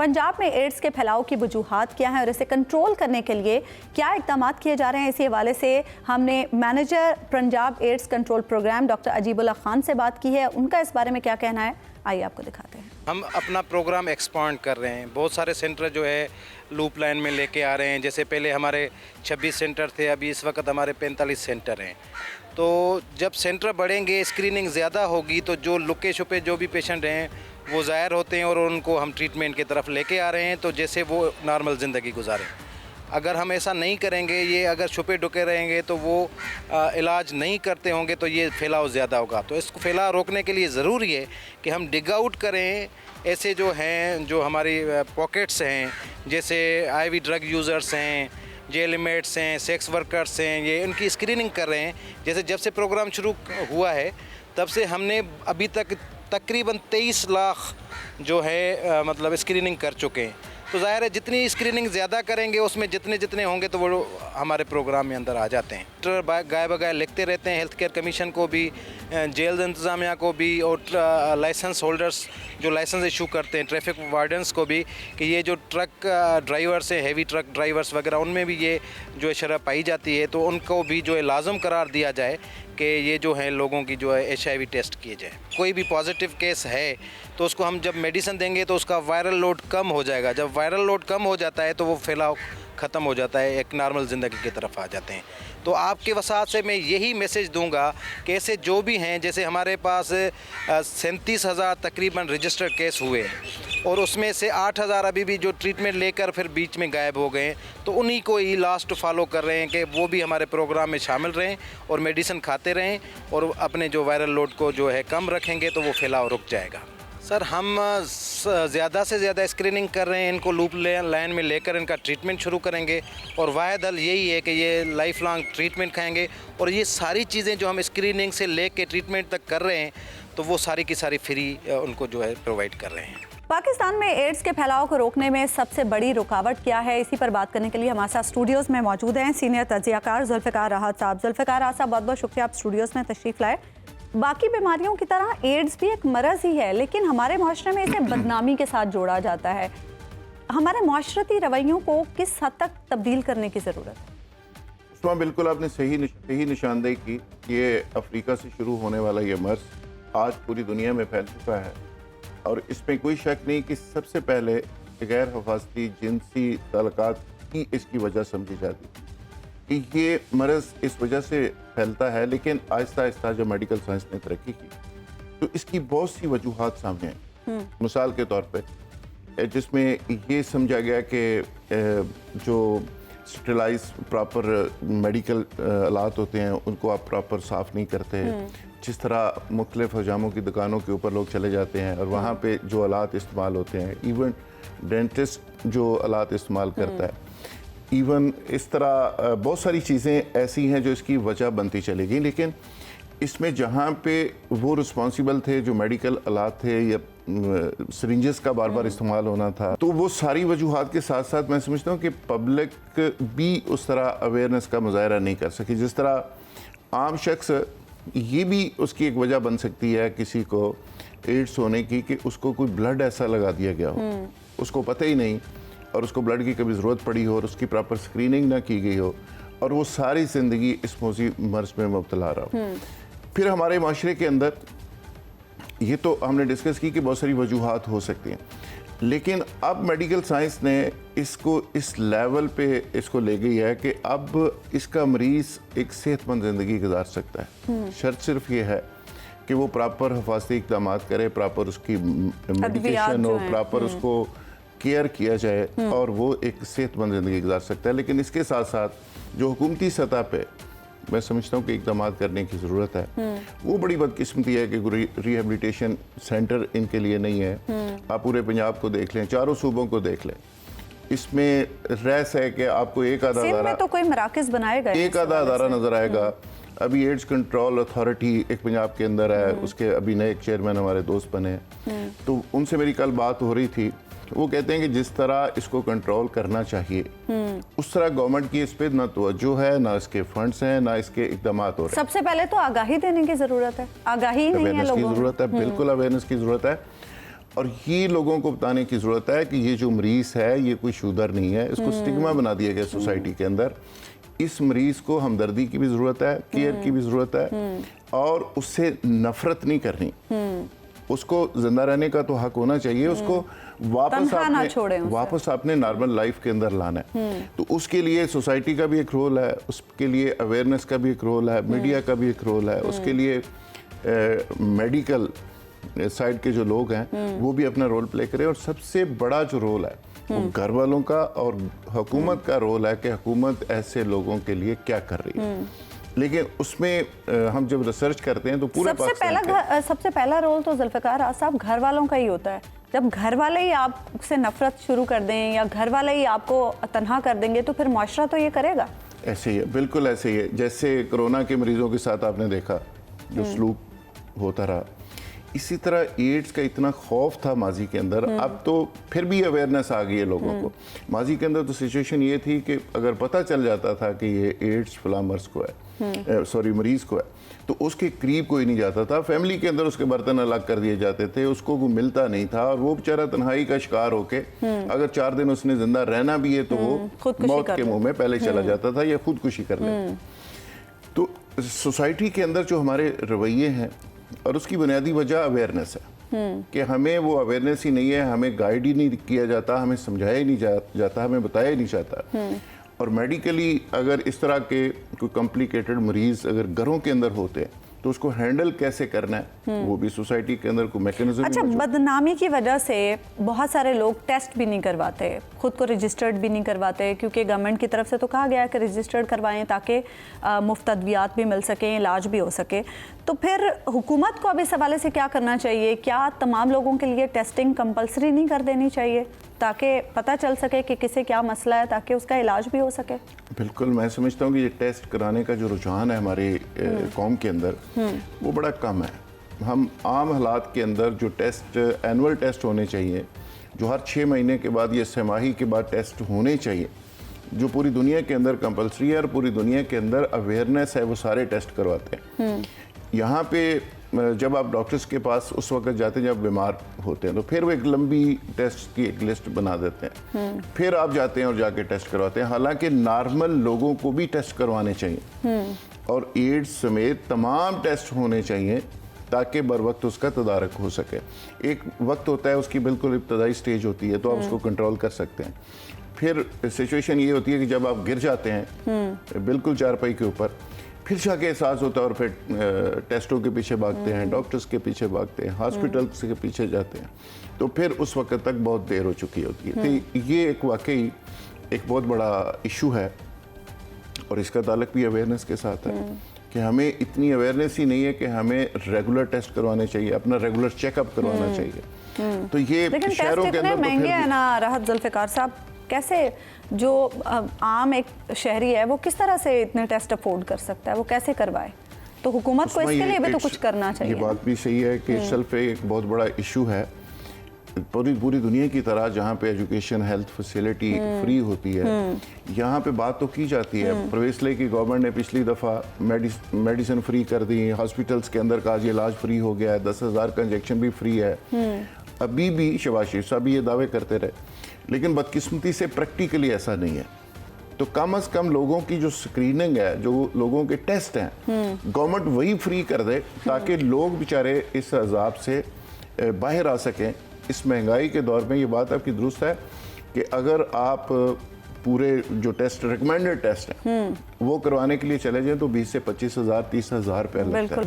पंजाब में एड्स के फैलाव की वजूहात क्या हैं और इसे कंट्रोल करने के लिए क्या इक़दाम किए जा रहे हैं, इसी हवाले से हमने manager Punjab AIDS control programme doctor Ajibullah Khan से बात की है। उनका इस बारे में क्या कहना है, आइए आपको दिखाते हैं। हम अपना प्रोग्राम एक्सपांड कर रहे हैं, बहुत सारे सेंटर जो है लूप लाइन में लेके आ रहे हैं। जैसे पहले हमारे 26 सेंटर थे, अभी इस वक्त हमारे 45 सेंटर हैं। तो जब सेंटर बढ़ेंगे, स्क्रीनिंग ज़्यादा होगी, तो जो लुके छुपे जो भी पेशेंट हैं वो ज़ाहिर होते हैं और उनको हम ट्रीटमेंट की तरफ लेके आ रहे हैं, तो जैसे वो नॉर्मल ज़िंदगी गुजारें। अगर हम ऐसा नहीं करेंगे, ये अगर छुपे ढुके रहेंगे तो वो इलाज नहीं करते होंगे तो ये फैलाव ज़्यादा होगा। तो इसको फैलाव रोकने के लिए ज़रूरी है कि हम डिग आउट करें ऐसे जो हैं, जो हमारी पॉकेट्स हैं, जैसे आईवी ड्रग यूज़र्स हैं, जेल इनमेट्स हैं, सेक्स वर्कर्स हैं, ये उनकी स्क्रीनिंग कर रहे हैं। जैसे जब से प्रोग्राम शुरू हुआ है तब से हमने अभी तक तकरीबन 23 लाख जो है मतलब स्क्रीनिंग कर चुके हैं। तो ज़ाहिर है जितनी स्क्रीनिंग ज़्यादा करेंगे उसमें जितने होंगे तो वो हमारे प्रोग्राम में अंदर आ जाते हैं। डॉक्टर गाय बगाए लिखते रहते हैं हेल्थ केयर कमीशन को भी, जेल इंतज़ामिया को भी, और लाइसेंस होल्डर्स जो लाइसेंस इशू करते हैं, ट्रैफिक वार्डन्स को भी, कि ये जो ट्रक ड्राइवर्स हैं, हेवी ट्रक ड्राइवर्स वगैरह, उनमें भी ये जो है शराब पाई जाती है, तो उनको भी जो है लाजम करार दिया जाए कि ये जो है लोगों की जो है HIV टेस्ट किए जाए। कोई भी पॉजिटिव केस है तो उसको हम जब मेडिसिन देंगे तो उसका वायरल लोड कम हो जाएगा। जब वायरल लोड कम हो जाता है तो वो फैलाव ख़त्म हो जाता है, एक नॉर्मल ज़िंदगी की तरफ आ जाते हैं। तो आपके वसात से मैं यही मैसेज दूंगा कि ऐसे जो भी हैं, जैसे हमारे पास 37,000 तकरीबन रजिस्टर्ड केस हुए और उसमें से 8,000 अभी भी जो ट्रीटमेंट लेकर फिर बीच में गायब हो गए, तो उन्हीं को ही लास्ट फॉलो कर रहे हैं कि वो भी हमारे प्रोग्राम में शामिल रहें और मेडिसिन खाते रहें और अपने जो वायरल लोड को जो है कम रखेंगे तो वो फैलाव रुक जाएगा। सर, हम ज़्यादा से ज़्यादा स्क्रीनिंग कर रहे हैं, इनको लूप लाइन में लेकर इनका ट्रीटमेंट शुरू करेंगे और वाहिद हल यही है कि ये लाइफ लॉन्ग ट्रीटमेंट खाएंगे। और ये सारी चीज़ें जो हम स्क्रीनिंग से लेके ट्रीटमेंट तक कर रहे हैं तो वो सारी की सारी फ्री उनको जो है प्रोवाइड कर रहे हैं। पाकिस्तान में एड्स के फैलाव को रोकने में सबसे बड़ी रुकावट क्या है, इसी पर बात करने के लिए हमारे साथ स्टूडियोज़ में मौजूद हैं सीनियर तज्ज़ियाकार जुल्फ़िकार राहत साहब। जुल्फ़िकार राहत साहब, बहुत बहुत शुक्रिया आप स्टूडियोज़ में तशरीफ़ लाए। बाकी बीमारियों की तरह एड्स भी एक मरज़ ही है, लेकिन हमारे माशरे में इसे बदनामी के साथ जोड़ा जाता है। हमारे माशरती रवैयों को किस हद तक तब्दील करने की ज़रूरत है? उसमें बिल्कुल आपने सही निशानदेही की। ये अफ्रीका से शुरू होने वाला ये मर्ज़ आज पूरी दुनिया में फैल चुका है और इसमें कोई शक नहीं कि सबसे पहले गैर हिफाजती जिनसी ताल्लुकात ही इसकी वजह समझी जाती है कि ये मर्ज़ इस वजह से फैलता है। लेकिन आहिस्ता आहिस्ता जो मेडिकल साइंस ने तरक्की की तो इसकी बहुत सी वजूहात सामने आई। मिसाल के तौर पे जिसमें ये समझा गया कि जो स्टरलाइज प्रॉपर मेडिकल आलात होते हैं उनको आप प्रॉपर साफ़ नहीं करते। जिस तरह मुख्तलिफ हजामों की दुकानों के ऊपर लोग चले जाते हैं और वहाँ पे जो आलात इस्तेमाल होते हैं, इवन डेंटिस्ट जो आलात इस्तेमाल करता है, इवन इस तरह बहुत सारी चीज़ें ऐसी हैं जो इसकी वजह बनती चली गई। लेकिन इसमें जहाँ पे वो रिस्पॉन्सिबल थे, जो मेडिकल आलात थे या सिरिंजेस का बार बार इस्तेमाल होना था, तो वो सारी वजूहात के साथ साथ मैं समझता हूँ कि पब्लिक भी उस तरह अवेयरनेस का मुजाहरा नहीं कर सकी। जिस तरह आम शख्स, ये भी उसकी एक वजह बन सकती है किसी को एड्स होने की कि उसको कोई ब्लड ऐसा लगा दिया गया हो, उसको पता ही नहीं, और उसको ब्लड की कभी ज़रूरत पड़ी हो और उसकी प्रॉपर स्क्रीनिंग ना की गई हो और वो सारी ज़िंदगी इस मौसी मर्ज़ में मुब्तला रहा हो। फिर हमारे माशरे के अंदर ये तो हमने डिस्कस की कि बहुत सारी वजूहात हो सकती हैं, लेकिन अब मेडिकल साइंस ने इसको इस लेवल पे इसको ले गई है कि अब इसका मरीज़ एक सेहतमंद ज़िंदगी गुजार सकता है। शर्त सिर्फ ये है कि वो प्रॉपर हिफाजती इक़दाम करे, प्रॉपर उसकी मेडिकेशन हो, प्रॉपर उसको केयर किया जाए और वो एक सेहतमंद ज़िंदगी गुजार सकता है। लेकिन इसके साथ साथ जो हुकूमती सतह पे मैं समझता हूँ कि इक़दाम करने की ज़रूरत है, वो बड़ी बदकिस्मती है कि रिहेबिलिटेशन सेंटर इनके लिए नहीं है। आप पूरे पंजाब को देख लें, चारों सूबों को देख लें, इसमें रहस है कि आपको एक आधा अदारा तो कोई मराकज़ बनाए गए, एक आधा अदारा नज़र आएगा। अभी एड्स कंट्रोल अथॉरिटी एक पंजाब के अंदर है, उसके अभी नए एक चेयरमैन हमारे दोस्त बने, तो उनसे मेरी कल बात हो रही थी। वो कहते हैं कि जिस तरह इसको कंट्रोल करना चाहिए उस तरह गवर्नमेंट की इस पर ना तवज्जो है, ना इसके फंड्स हैं, ना इसके इकदाम हो रहे हैं। सबसे पहले तो आगाही देने की ज़रूरत है, आगाही नहीं है लोगों की ज़रूरत है, बिल्कुल अवेयरनेस की ज़रूरत है। और ये लोगों को बताने की ज़रूरत है कि ये जो मरीज़ है ये कोई शूदर नहीं है, इसको स्टिग्मा बना दिया गया सोसाइटी के अंदर। इस मरीज़ को हमदर्दी की भी ज़रूरत है, केयर की भी ज़रूरत है, और उससे नफ़रत नहीं करनी। उसको जिंदा रहने का तो हक होना चाहिए, उसको वापस आपने नॉर्मल लाइफ के अंदर लाना है। तो उसके लिए सोसाइटी का भी एक रोल है, उसके लिए अवेयरनेस का भी एक रोल है, मीडिया का भी एक रोल है, उसके लिए मेडिकल साइड के जो लोग हैं वो भी अपना रोल प्ले करें। और सबसे बड़ा जो रोल है वो घर वालों का और हुकूमत का रोल है कि हुकूमत ऐसे लोगों के लिए क्या कर रही है। लेकिन उसमें हम जब रिसर्च करते हैं तो पूरे सबसे पहला रोल तो जुल्फ़िकार साहब घर वालों का ही होता है। जब घर वाले ही आपसे नफरत शुरू कर दें या घर वाले ही आपको तन्हा कर देंगे तो फिर मुआशरा तो ये करेगा। ऐसे ही है, बिल्कुल ऐसे ही है। जैसे कोरोना के मरीजों के साथ आपने देखा जो सलूक होता रहा, इसी तरह एड्स का इतना खौफ था माजी के अंदर। अब तो फिर भी अवेयरनेस आ गई है लोगों को। माजी के अंदर तो सिचुएशन ये थी कि अगर पता चल जाता था कि ये एड्स फला मर्ज को है, सॉरी मरीज को है, तो उसके करीब कोई नहीं जाता था। फैमिली के अंदर उसके बर्तन अलग कर दिए जाते थे, उसको कोई मिलता नहीं था, और वो बेचारा तन्हाई का शिकार होके अगर 4 दिन उसने जिंदा रहना भी है तो वो मौत के मुंह में पहले चला जाता था या खुदकुशी कर लेता। तो सोसाइटी के अंदर जो हमारे रवैये हैं, और उसकी बुनियादी वजह अवेयरनेस है कि हमें वो अवेयरनेस ही नहीं है, हमें गाइड ही नहीं किया जाता, हमें समझाया ही नहीं जाता, हमें बताया ही नहीं जाता। और मेडिकली अगर इस तरह के कोई कॉम्प्लिकेटेड मरीज अगर घरों के अंदर होते हैं तो उसको हैंडल कैसे करना है वो भी सोसाइटी के अंदर कोई मैकेनिज्म। अच्छा, बदनामी की वजह से बहुत सारे लोग टेस्ट भी नहीं करवाते, खुद को रजिस्टर्ड भी नहीं करवाते, क्योंकि गवर्नमेंट की तरफ से तो कहा गया है कि रजिस्टर्ड करवाएं ताकि मुफ्त अद्वियात भी मिल सकें, इलाज भी हो सके। तो फिर हुकूमत को अब इस हवाले से क्या करना चाहिए? क्या तमाम लोगों के लिए टेस्टिंग कंपलसरी नहीं कर देनी चाहिए ताकि पता चल सके कि किसे क्या मसला है, ताकि उसका इलाज भी हो सके? बिल्कुल, मैं समझता हूँ कि ये टेस्ट कराने का जो रुझान है हमारे कौम के अंदर वो बड़ा कम है। हम आम हालात के अंदर जो टेस्ट एनुअल टेस्ट होने चाहिए, जो हर 6 महीने के बाद या छमाही के बाद टेस्ट होने चाहिए, जो पूरी दुनिया के अंदर कंपलसरी है और पूरी दुनिया के अंदर अवेयरनेस है, वो सारे टेस्ट करवाते हैं। यहाँ पे जब आप डॉक्टर्स के पास उस वक्त जाते हैं जब बीमार होते हैं, तो फिर वो एक लंबी टेस्ट की एक लिस्ट बना देते हैं, फिर आप जाते हैं और जाके टेस्ट करवाते हैं। हालांकि नॉर्मल लोगों को भी टेस्ट करवाने चाहिए और एड्स समेत तमाम टेस्ट होने चाहिए ताकि बर वक्त उसका तदारक हो सके। एक वक्त होता है उसकी बिल्कुल इब्तदाई स्टेज होती है तो आप उसको कंट्रोल कर सकते हैं। फिर सिचुएशन ये होती है कि जब आप गिर जाते हैं बिल्कुल चारपाई के ऊपर, फिर जाके एहसास होता है और फिर टेस्टों के पीछे भागते हैं, डॉक्टर्स के पीछे भागते हैं, हॉस्पिटल्स के पीछे जाते हैं, तो फिर उस वक्त तक बहुत देर हो चुकी होती है। तो ये एक वाकई एक बहुत बड़ा इशू है और इसका ताल्लुक भी अवेयरनेस के साथ है कि हमें इतनी अवेयरनेस ही नहीं है कि हमें रेगुलर टेस्ट करवाने चाहिए, अपना रेगुलर चेकअप करवाना चाहिए। तो ये शहरों के अंदर तो महंगे है ना राहत जुल्फ़िकार साहब, कैसे जो आम एक शहरी है वो किस तरह से इतने टेस्ट अफोर्ड कर सकता है, वो कैसे करवाए? तो हुकूमत को इसके लिए भी तो कुछ करना चाहिए। ये बात भी सही है कि सेल्फ एक बहुत बड़ा इशू है पूरी दुनिया की तरह, जहाँ पे एजुकेशन हेल्थ फैसिलिटी फ्री होती है, यहाँ पे बात तो की जाती है। प्रवेश ले की गवर्नमेंट ने पिछली दफ़ा मेडिसिन फ्री कर दी, हॉस्पिटल्स के अंदर का इलाज फ्री हो गया है, 10,000 का इंजेक्शन भी फ्री है। अभी भी शहबाज शरीफ साहब ये दावे करते रहे, लेकिन बदकिस्मती से प्रैक्टिकली ऐसा नहीं है। तो कम से कम लोगों की जो स्क्रीनिंग है, जो लोगों के टेस्ट हैं, गवर्नमेंट वही फ्री कर दे ताकि लोग बेचारे इस अजाब से बाहर आ सकें। इस महंगाई के दौर में ये बात आपकी दुरुस्त है कि अगर आप पूरे जो टेस्ट रिकमेंडेड टेस्ट हैं वो करवाने के लिए चले जाएं तो 20 से 25,000 30,000 रुपये लगता है।